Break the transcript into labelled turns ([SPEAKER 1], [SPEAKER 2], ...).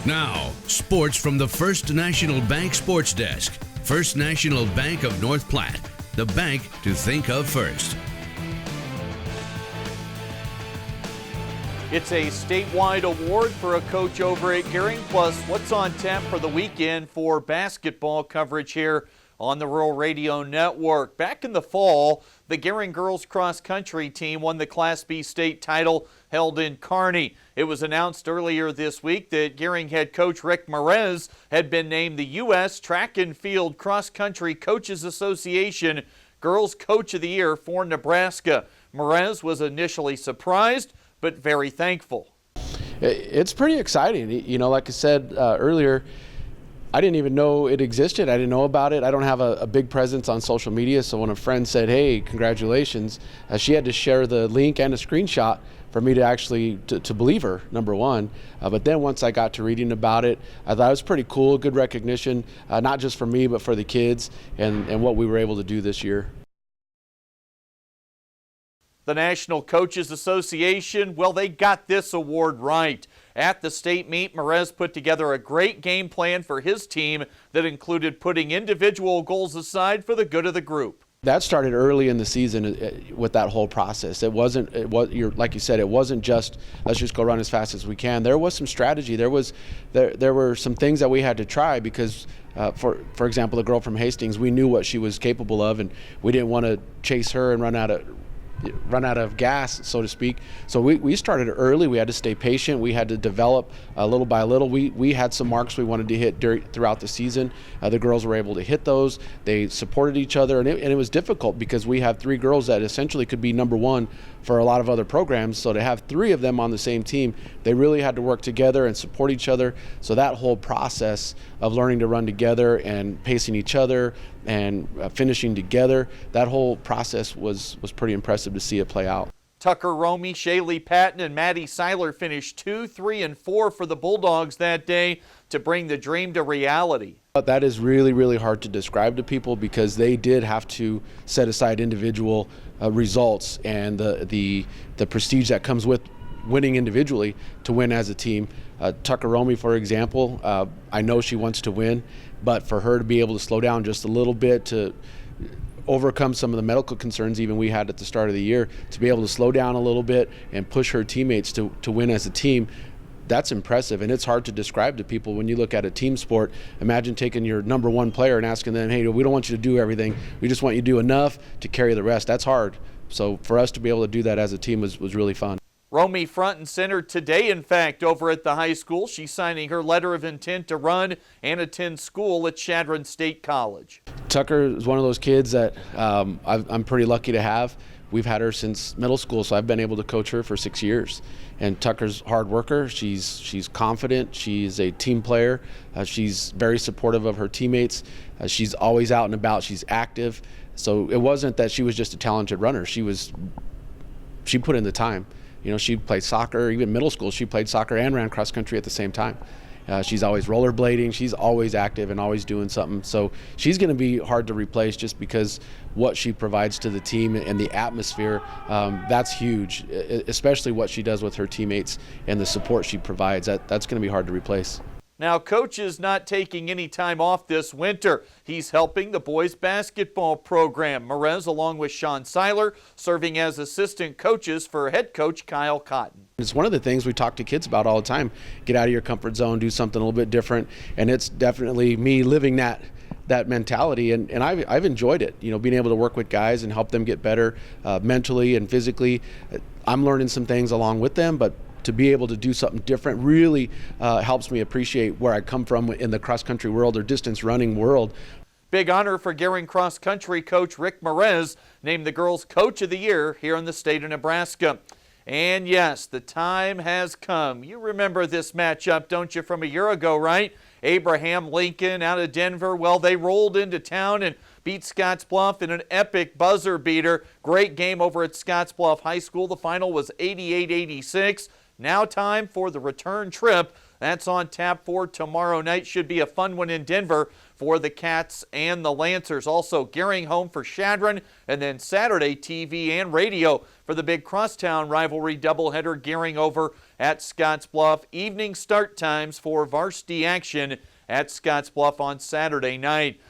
[SPEAKER 1] Now, sports from the First National Bank Sports Desk. First National Bank of North Platte, the bank to think of first.
[SPEAKER 2] It's a statewide award for a coach over at Gering, plus what's on tap for the weekend for basketball coverage here on the Rural Radio Network. Back in the fall, the Gering girls cross country team won the Class B state title held in Kearney. It was announced earlier this week that Gering head coach Rick Marez had been named the U.S. Track and Field Cross Country Coaches Association Girls Coach of the Year for Nebraska. Marez was initially surprised, but very thankful.
[SPEAKER 3] It's pretty exciting. You know, like I said earlier, I didn't even know it existed. I didn't know about it. I don't have a big presence on social media, so when a friend said, hey, congratulations, she had to share the link and a screenshot for me to actually to believe her, number one. But then once I got to reading about it, I thought it was pretty cool, good recognition, not just for me, but for the kids and what we were able to do this year.
[SPEAKER 2] The National Coaches Association, well, they got this award right. At the state meet, Marez put together a great game plan for his team that included putting individual goals aside for the good of the group.
[SPEAKER 3] That started early in the season with that whole process. Like you said, it wasn't just let's just go run as fast as we can. There was some strategy. There were some things that we had to try because, for example, the girl from Hastings, we knew what she was capable of, and we didn't want to chase her and run out of gas, so to speak. So we started early. We had to stay patient. We had to develop little by little. We had some marks we wanted to hit throughout the season. The girls were able to hit those. They supported each other, and it was difficult because we have three girls that essentially could be number one for a lot of other programs. So to have three of them on the same team, they really had to work together and support each other. So that whole process of learning to run together and pacing each other and finishing together, that whole process was pretty impressive to see it play out.
[SPEAKER 2] Tucker Romey, Shaylee Patton, and Maddie Seiler finished 2, 3, and 4 for the Bulldogs that day to bring the dream to reality.
[SPEAKER 3] That is really, really hard to describe to people because they did have to set aside individual results and the prestige that comes with winning individually to win as a team. Tucker Romey, for example, I know she wants to win, but for her to be able to slow down just a little bit to overcome some of the medical concerns even we had at the start of the year, to be able to slow down a little bit and push her teammates to win as a team, that's impressive. And it's hard to describe to people when you look at a team sport. Imagine taking your number one player and asking them, hey, we don't want you to do everything. We just want you to do enough to carry the rest. That's hard. So for us to be able to do that as a team was really fun.
[SPEAKER 2] Romey front and center today, in fact, over at the high school. She's signing her letter of intent to run and attend school at Chadron State College.
[SPEAKER 3] Tucker is one of those kids that I'm pretty lucky to have. We've had her since middle school, so I've been able to coach her for 6 years. And Tucker's a hard worker. She's confident. She's a team player. She's very supportive of her teammates. She's always out and about. She's active. So it wasn't that she was just a talented runner. She put in the time. You know, she played soccer, even middle school. She played soccer and ran cross country at the same time. She's always rollerblading. She's always active and always doing something. So she's going to be hard to replace just because what she provides to the team and the atmosphere, that's huge, especially what she does with her teammates and the support she provides. That's going to be hard to replace.
[SPEAKER 2] Now, Coach is not taking any time off this winter. He's helping the boys basketball program. Marez, along with Sean Seiler, serving as assistant coaches for head coach Kyle Cotton.
[SPEAKER 3] It's one of the things we talk to kids about all the time. Get out of your comfort zone, do something a little bit different. And it's definitely me living that mentality, and I've enjoyed it, you know, being able to work with guys and help them get better mentally and physically. I'm learning some things along with them, but to be able to do something different really helps me appreciate where I come from in the cross-country world or distance running world.
[SPEAKER 2] Big honor for Gering cross-country coach Rick Marez, named the girls' coach of the year here in the state of Nebraska. And yes, the time has come. You remember this matchup, don't you, from a year ago, right? Abraham Lincoln out of Denver. Well, they rolled into town and beat Scottsbluff in an epic buzzer beater. Great game over at Scottsbluff High School. The final was 88-86. Now time for the return trip That's on tap for tomorrow night. Should be a fun one in Denver for the Cats and the Lancers. Also, Gering home for Chadron, and then Saturday, TV and radio for the big crosstown rivalry doubleheader. Gering over at Scottsbluff. Evening start times for varsity action at Scottsbluff on Saturday night.